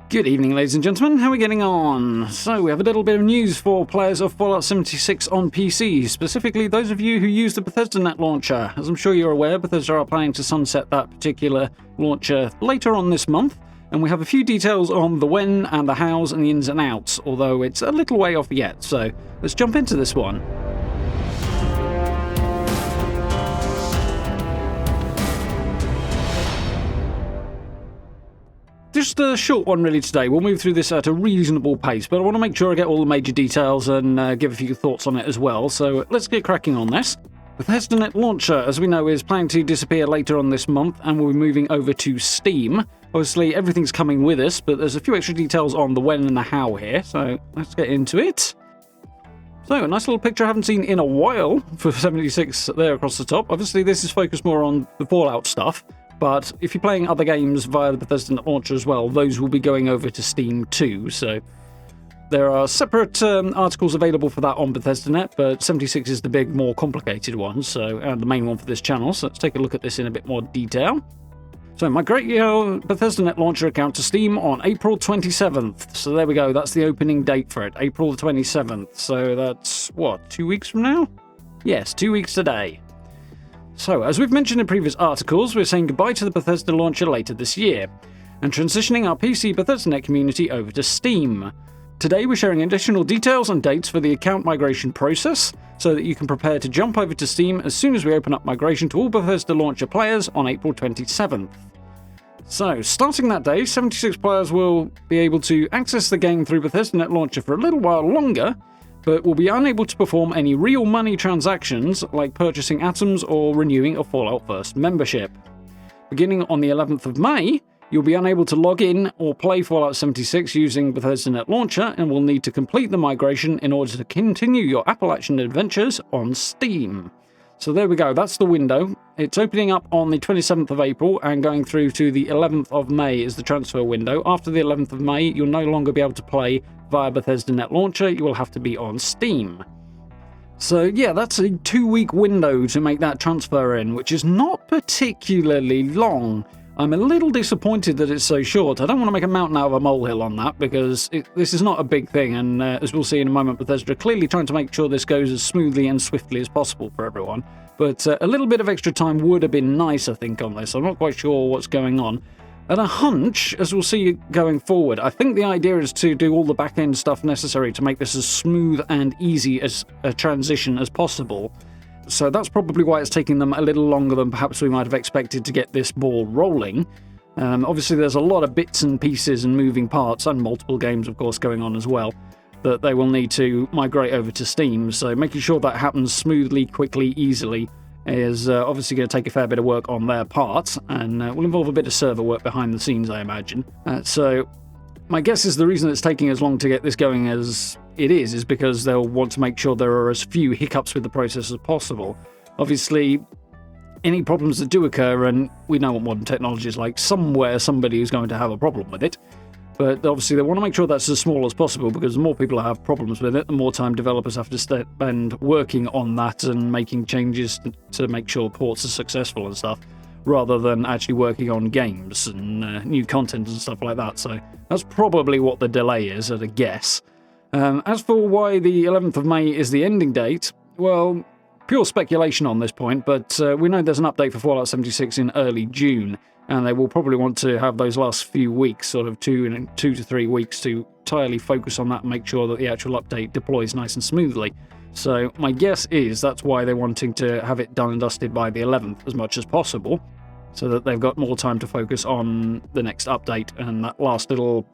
Good evening, ladies and gentlemen. How are we getting on? So, we have a little bit of news for players of Fallout 76 on PC, specifically those of you who use the Bethesda Launcher. As I'm sure you're aware, Bethesda are planning to sunset that particular launcher later on this month, and we have a few details on the when and the hows and the ins and outs, although it's a little way off yet, so let's jump into this one. Just a short one really today. We'll move through this at a reasonable pace, but I want to make sure I get all the major details and give a few thoughts on it as well, so let's get cracking on this. Bethesda Launcher, as we know, is planning to disappear later on this month, and we'll be moving over to Steam. Obviously, everything's coming with us, but there's a few extra details on the when and the how here, so let's get into it. So, a nice little picture I haven't seen in a while for 76 there across the top. Obviously, this is focused more on the Fallout stuff, but if you're playing other games via the Bethesda Launcher as well, those will be going over to Steam too, so there are separate articles available for that on Bethesda.net, but 76 is the big, more complicated one, so the main one for this channel, so let's take a look at this in a bit more detail. So, migrate your Bethesda Launcher account to Steam on April 27th. So there we go, that's the opening date for it, April the 27th. So that's, what, 2 weeks from now? Yes, 2 weeks today. So, as we've mentioned in previous articles, we're saying goodbye to the Bethesda Launcher later this year, and transitioning our PC Bethesda.net community over to Steam. Today we're sharing additional details and dates for the account migration process, so that you can prepare to jump over to Steam as soon as we open up migration to all Bethesda Launcher players on April 27th. So, starting that day, 76 players will be able to access the game through Bethesda.net Launcher for a little while longer, but will be unable to perform any real money transactions like purchasing atoms or renewing a Fallout First membership. Beginning on the 11th of May, you'll be unable to log in or play Fallout 76 using Bethesda.net Launcher and will need to complete the migration in order to continue your Appalachian adventures on Steam. So there we go, that's the window. It's opening up on the 27th of April and going through to the 11th of May is the transfer window. After the 11th of May, you'll no longer be able to play via Bethesda.net Launcher, you will have to be on Steam. So yeah, that's a 2-week window to make that transfer in, which is not particularly long. I'm a little disappointed that it's so short. I don't want to make a mountain out of a molehill on that, because this is not a big thing, and as we'll see in a moment, Bethesda are clearly trying to make sure this goes as smoothly and swiftly as possible for everyone. But a little bit of extra time would have been nice, I think, on this. I'm not quite sure what's going on. And a hunch, as we'll see going forward, I think the idea is to do all the back-end stuff necessary to make this as smooth and easy as a transition as possible. So that's probably why it's taking them a little longer than perhaps we might have expected to get this ball rolling. Obviously, there's a lot of bits and pieces and moving parts, and multiple games, of course, going on as well, that they will need to migrate over to Steam. So making sure that happens smoothly, quickly, easily is obviously going to take a fair bit of work on their part, and will involve a bit of server work behind the scenes, I imagine. So my guess is the reason it's taking as long to get this going as it is because they'll want to make sure there are as few hiccups with the process as possible. Obviously, any problems that do occur, and we know what modern technology is like, somewhere somebody is going to have a problem with it. But obviously they want to make sure that's as small as possible, because the more people have problems with it, the more time developers have to spend working on that and making changes to make sure ports are successful and stuff, rather than actually working on games and new content and stuff like that. So that's probably what the delay is, at a guess. As for why the 11th of May is the ending date, well, pure speculation on this point, but we know there's an update for Fallout 76 in early June, and they will probably want to have those last few weeks, sort of 2 to 3 weeks, to entirely focus on that and make sure that the actual update deploys nice and smoothly. So my guess is that's why they're wanting to have it done and dusted by the 11th as much as possible, so that they've got more time to focus on the next update and that last little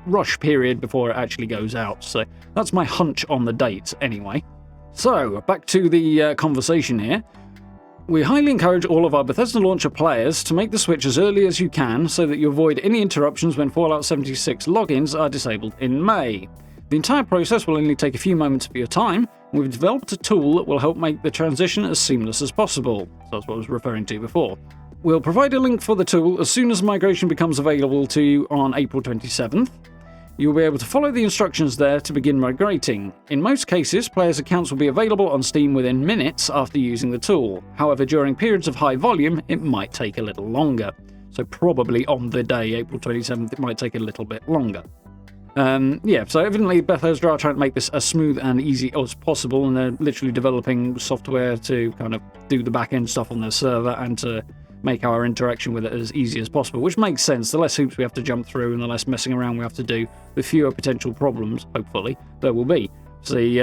rush period before it actually goes out. So that's my hunch on the date anyway. So back to the conversation here. We highly encourage all of our Bethesda Launcher players to make the switch as early as you can, so that you avoid any interruptions when Fallout 76 logins are disabled in May. The entire process will only take a few moments of your time, and we've developed a tool that will help make the transition as seamless as possible. So that's what I was referring to before. We'll provide a link for the tool as soon as migration becomes available to you on April 27th. You'll be able to follow the instructions there to begin migrating. In most cases, players' accounts will be available on Steam within minutes after using the tool. However, during periods of high volume, it might take a little longer. So probably on the day, April 27th, it might take a little bit longer. So evidently Bethesda are trying to make this as smooth and easy as possible, and they're literally developing software to kind of do the back-end stuff on their server and to make our interaction with it as easy as possible, which makes sense. The less hoops we have to jump through and the less messing around we have to do, the fewer potential problems, hopefully, there will be. See,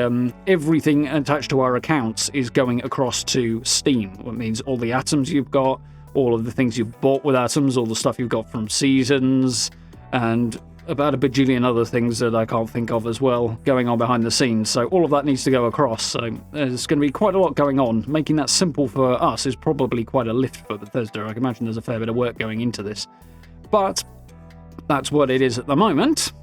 everything attached to our accounts is going across to Steam, which means all the atoms you've got, all of the things you've bought with atoms, all the stuff you've got from seasons, and about a bajillion other things that I can't think of as well going on behind the scenes. So all of that needs to go across. So there's going to be quite a lot going on. Making that simple for us is probably quite a lift for Bethesda. I can imagine there's a fair bit of work going into this. But that's what it is at the moment.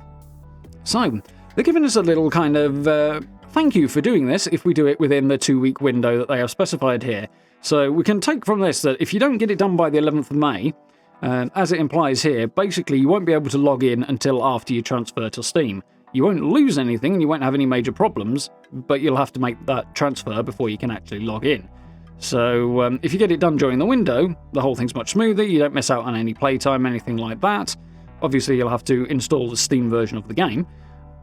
So they're giving us a little kind of thank you for doing this if we do it within the 2-week window that they have specified here. So we can take from this that if you don't get it done by the 11th of May, as it implies here, basically you won't be able to log in until after you transfer to Steam. You won't lose anything and you won't have any major problems, but you'll have to make that transfer before you can actually log in. So if you get it done during the window, the whole thing's much smoother, you don't miss out on any playtime, anything like that. Obviously you'll have to install the Steam version of the game,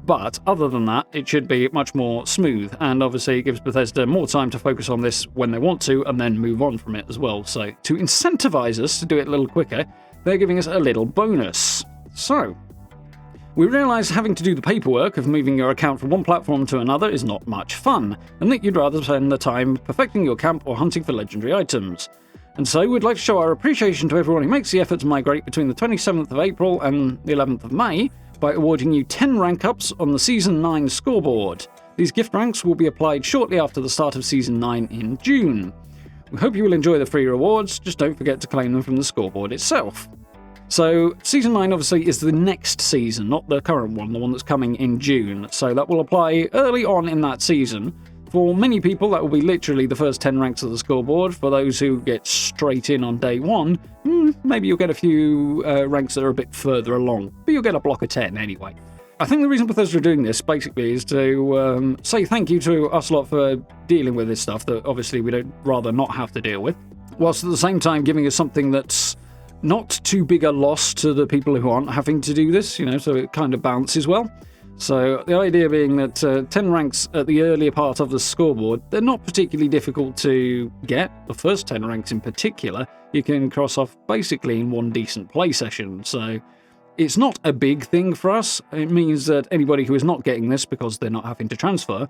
but other than that, it should be much more smooth, and obviously it gives Bethesda more time to focus on this when they want to, and then move on from it as well. So, to incentivize us to do it a little quicker, they're giving us a little bonus. So, we realise having to do the paperwork of moving your account from one platform to another is not much fun, and that you'd rather spend the time perfecting your camp or hunting for legendary items. And so, we'd like to show our appreciation to everyone who makes the effort to migrate between the 27th of April and the 11th of May, by awarding you 10 rank ups on the Season 9 scoreboard. These gift ranks will be applied shortly after the start of Season 9 in June. We hope you will enjoy the free rewards, just don't forget to claim them from the scoreboard itself. So, Season 9 obviously is the next season, not the current one, the one that's coming in June, so that will apply early on in that season. For many people, that will be literally the first 10 ranks of the scoreboard. For those who get straight in on day one, maybe you'll get a few ranks that are a bit further along, but you'll get a block of 10 anyway. I think the reason Bethesda are doing this, basically, is to say thank you to us lot for dealing with this stuff that obviously we'd rather not have to deal with, whilst at the same time giving us something that's not too big a loss to the people who aren't having to do this, so it kind of balances well. So the idea being that 10 ranks at the earlier part of the scoreboard, they're not particularly difficult to get. The first 10 ranks in particular, you can cross off basically in one decent play session. So it's not a big thing for us. It means that anybody who is not getting this because they're not having to transfer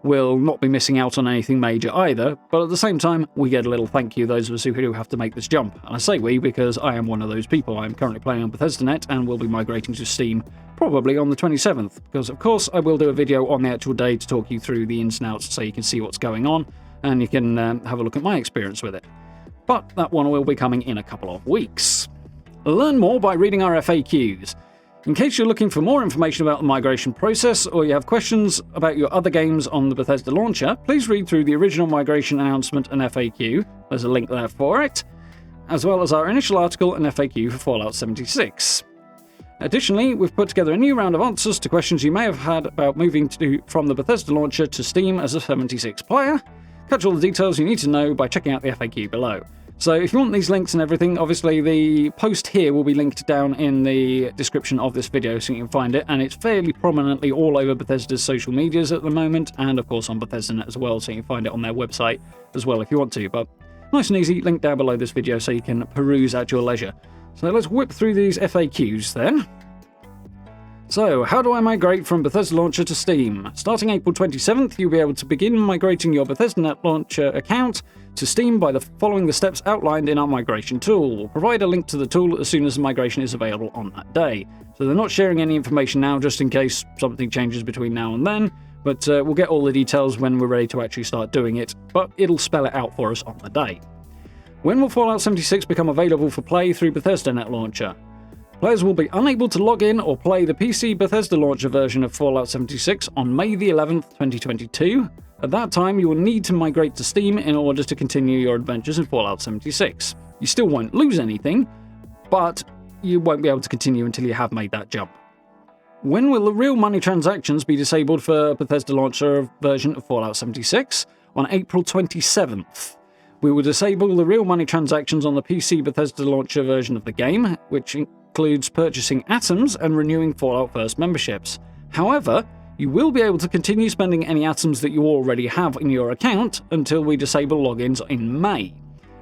will not be missing out on anything major either, but at the same time, we get a little thank you, those of us who do have to make this jump. And I say we because I am one of those people. I'm currently playing on Bethesda.net and will be migrating to Steam probably on the 27th, because of course I will do a video on the actual day to talk you through the ins and outs so you can see what's going on, and you can have a look at my experience with it. But that one will be coming in a couple of weeks. Learn more by reading our FAQs. In case you're looking for more information about the migration process, or you have questions about your other games on the Bethesda Launcher, please read through the original migration announcement and FAQ, there's a link there for it, as well as our initial article and FAQ for Fallout 76. Additionally, we've put together a new round of answers to questions you may have had about moving from the Bethesda Launcher to Steam as a 76 player. Catch all the details you need to know by checking out the FAQ below. So if you want these links and everything, obviously the post here will be linked down in the description of this video so you can find it, and it's fairly prominently all over Bethesda's social medias at the moment, and of course on Bethesda.net as well, so you can find it on their website as well if you want to. But nice and easy, link down below this video so you can peruse at your leisure. So let's whip through these FAQs then. So, how do I migrate from Bethesda Launcher to Steam? Starting April 27th, you'll be able to begin migrating your Bethesda Launcher account to Steam by following the steps outlined in our migration tool. We'll provide a link to the tool as soon as the migration is available on that day. So they're not sharing any information now, just in case something changes between now and then, but we'll get all the details when we're ready to actually start doing it, but it'll spell it out for us on the day. When will Fallout 76 become available for play through Bethesda.net Launcher? Players will be unable to log in or play the PC Bethesda Launcher version of Fallout 76 on May the 11th, 2022. At that time, you will need to migrate to Steam in order to continue your adventures in Fallout 76. You still won't lose anything, but you won't be able to continue until you have made that jump. When will the real money transactions be disabled for Bethesda Launcher version of Fallout 76? On April 27th. We will disable the real money transactions on the PC Bethesda Launcher version of the game, which includes purchasing atoms and renewing Fallout First memberships. However, you will be able to continue spending any atoms that you already have in your account until we disable logins in May.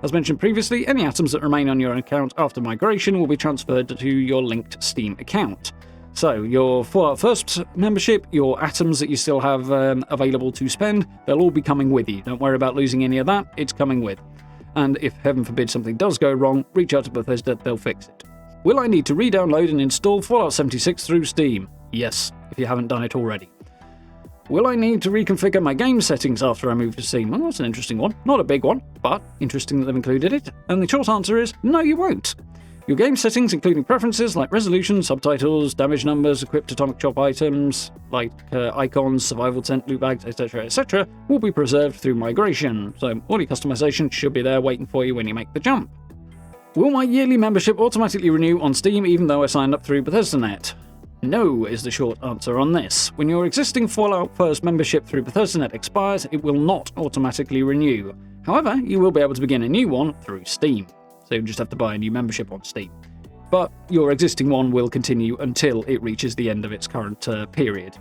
As mentioned previously, any atoms that remain on your account after migration will be transferred to your linked Steam account. So, your Fallout First membership, your atoms that you still have available to spend, they'll all be coming with you. Don't worry about losing any of that, it's coming with. And if, heaven forbid, something does go wrong, reach out to Bethesda, they'll fix it. Will I need to re-download and install Fallout 76 through Steam? Yes, if you haven't done it already. Will I need to reconfigure my game settings after I move to Steam? Well, that's an interesting one. Not a big one, but interesting that they've included it. And the short answer is, no, you won't. Your game settings, including preferences like resolution, subtitles, damage numbers, equipped atomic chop items, like icons, survival tent, loot bags, etc., will be preserved through migration. So all your customization should be there waiting for you when you make the jump. Will my yearly membership automatically renew on Steam even though I signed up through Bethesda.net? No is the short answer on this. When your existing Fallout First membership through Bethesda.net expires, it will not automatically renew. However, you will be able to begin a new one through Steam. So you just have to buy a new membership on Steam. But your existing one will continue until it reaches the end of its current period.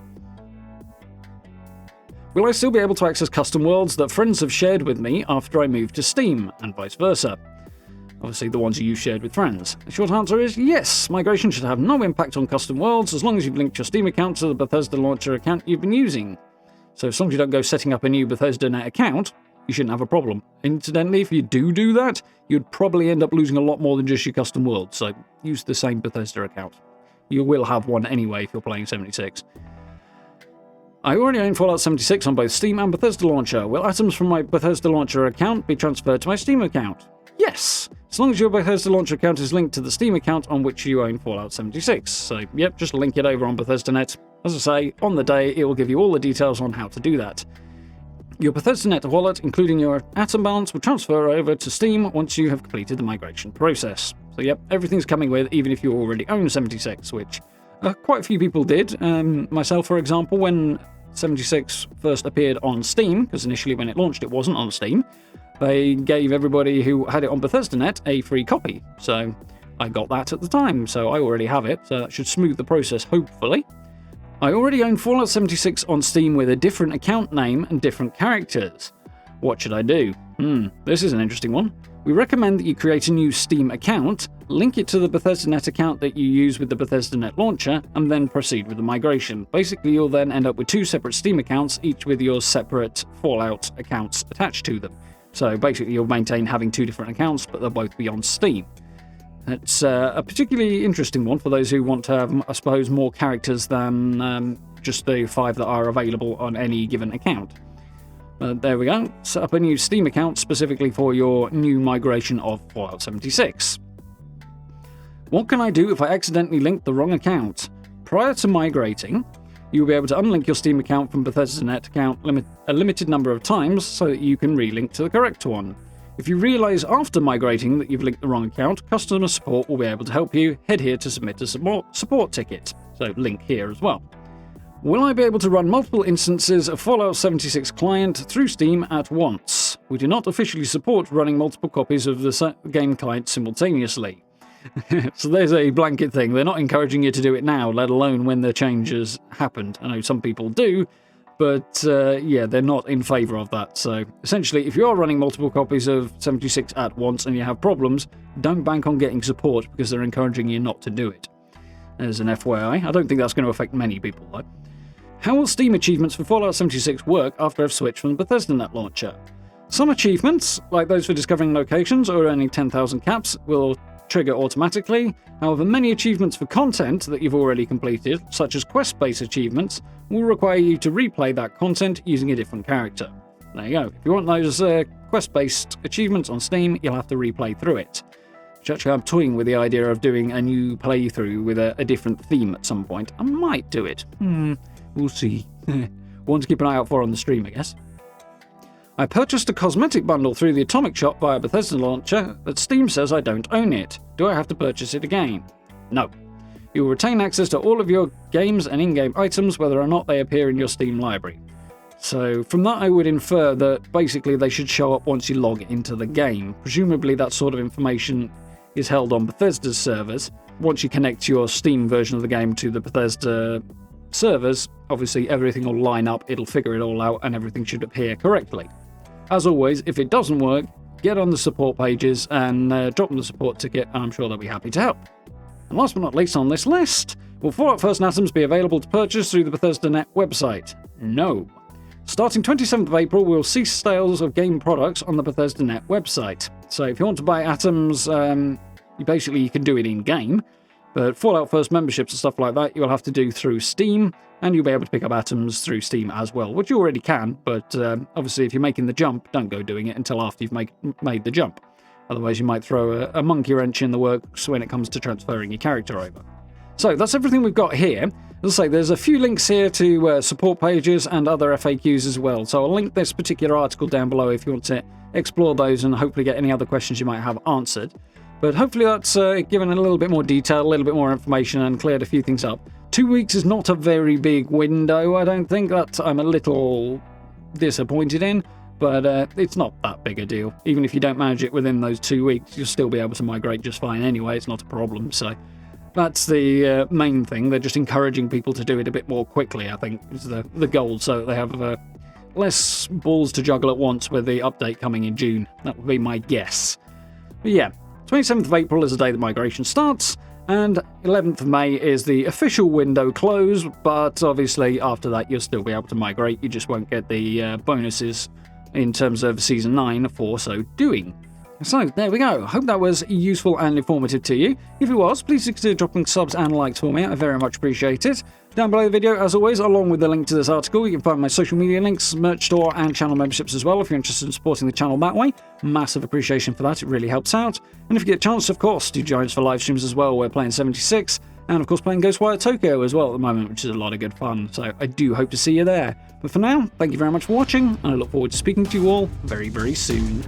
Will I still be able to access custom worlds that friends have shared with me after I move to Steam, and vice versa? Obviously the ones you shared with friends. The short answer is yes, migration should have no impact on custom worlds as long as you've linked your Steam account to the Bethesda Launcher account you've been using. So as long as you don't go setting up a new Bethesda.net account, you shouldn't have a problem. Incidentally, if you do that, you'd probably end up losing a lot more than just your custom world, so use the same Bethesda account. You will have one anyway if you're playing 76. I already own Fallout 76 on both Steam and Bethesda Launcher. Will items from my Bethesda Launcher account be transferred to my Steam account? Yes, as long as your Bethesda Launcher account is linked to the Steam account on which you own Fallout 76. So, yep, just link it over on Bethesda.net. As I say, on the day, it will give you all the details on how to do that. Your Bethesda.net wallet, including your atom balance, will transfer over to Steam once you have completed the migration process. So, yep, everything's coming with, even if you already own 76, which quite a few people did. Myself, for example, when 76 first appeared on Steam, because initially when it launched it wasn't on Steam, they gave everybody who had it on Bethesda.net a free copy. So I got that at the time, so I already have it, so that should smooth the process, hopefully. I already own Fallout 76 on Steam with a different account name and different characters. What should I do? This is an interesting one. We recommend that you create a new Steam account, link it to the Bethesda.net account that you use with the Bethesda.net launcher, and then proceed with the migration. Basically, you'll then end up with two separate Steam accounts, each with your separate Fallout accounts attached to them. So basically, you'll maintain having two different accounts, but they'll both be on Steam. It's a particularly interesting one for those who want to have, I suppose, more characters than just the 5 that are available on any given account. There we go. Set up a new Steam account specifically for your new migration of Fallout 76. What can I do if I accidentally link the wrong account? Prior to migrating, you'll be able to unlink your Steam account from Bethesda.net account a limited number of times so that you can relink to the correct one. If you realise after migrating that you've linked the wrong account, customer support will be able to help you. Head here to submit a support ticket. So link here as well. Will I be able to run multiple instances of Fallout 76 client through Steam at once? We do not officially support running multiple copies of the game client simultaneously. So there's a blanket thing. They're not encouraging you to do it now, let alone when the changes happened. I know some people do, but yeah, they're not in favour of that. So essentially, if you are running multiple copies of 76 at once and you have problems, don't bank on getting support because they're encouraging you not to do it. As an FYI, I don't think that's going to affect many people though. How will Steam achievements for Fallout 76 work after I've switched from the Bethesda.net launcher? Some achievements, like those for discovering locations or earning 10,000 caps, will trigger automatically. However, many achievements for content that you've already completed, such as quest-based achievements, will require you to replay that content using a different character. There you go. If you want those quest-based achievements on Steam, you'll have to replay through it. Which actually, I'm toying with the idea of doing a new playthrough with a different theme at some point. I might do it. We'll see. One to keep an eye out for on the stream, I guess. I purchased a cosmetic bundle through the Atomic Shop via Bethesda Launcher, but Steam says I don't own it. Do I have to purchase it again? No. You will retain access to all of your games and in-game items whether or not they appear in your Steam library. So from that I would infer that basically they should show up once you log into the game. Presumably that sort of information is held on Bethesda's servers. Once you connect your Steam version of the game to the Bethesda servers, obviously everything will line up, it'll figure it all out, and everything should appear correctly. As always, if it doesn't work, get on the support pages and drop them the support ticket, and I'm sure they'll be happy to help. And last but not least on this list, will Fallout First Atoms be available to purchase through the Bethesda Net website? No. Starting 27th of April, we'll cease sales of game products on the Bethesda Net website. So if you want to buy Atoms, you can do it in-game, but Fallout First memberships and stuff like that, you'll have to do through Steam, and you'll be able to pick up Atoms through Steam as well, which you already can, but obviously if you're making the jump, don't go doing it until after you've made the jump. Otherwise you might throw a monkey wrench in the works when it comes to transferring your character over. So that's everything we've got here. As I say, there's a few links here to support pages and other FAQs as well, so I'll link this particular article down below if you want to explore those and hopefully get any other questions you might have answered. But hopefully that's given a little bit more detail, a little bit more information, and cleared a few things up. 2 weeks is not a very big window, I don't think. That I'm a little disappointed in, but it's not that big a deal. Even if you don't manage it within those 2 weeks, you'll still be able to migrate just fine anyway. It's not a problem, so that's the main thing. They're just encouraging people to do it a bit more quickly, I think, is the goal, so that they have less balls to juggle at once with the update coming in June. That would be my guess. But yeah, 27th of April is the day the migration starts, and 11th of May is the official window close, but obviously after that you'll still be able to migrate, you just won't get the bonuses in terms of Season 9 for so doing. So there we go. Hope that was useful and informative to you. If it was, please consider dropping subs and likes for me. I very much appreciate it. Down below the video, as always, along with the link to this article, you can find my social media links, merch store, and channel memberships as well if you're interested in supporting the channel that way. Massive appreciation for that. It really helps out. And if you get a chance, of course, do join us for live streams as well. We're playing 76 and, of course, playing Ghostwire Tokyo as well at the moment, which is a lot of good fun. So I do hope to see you there. But for now, thank you very much for watching, and I look forward to speaking to you all very, very soon.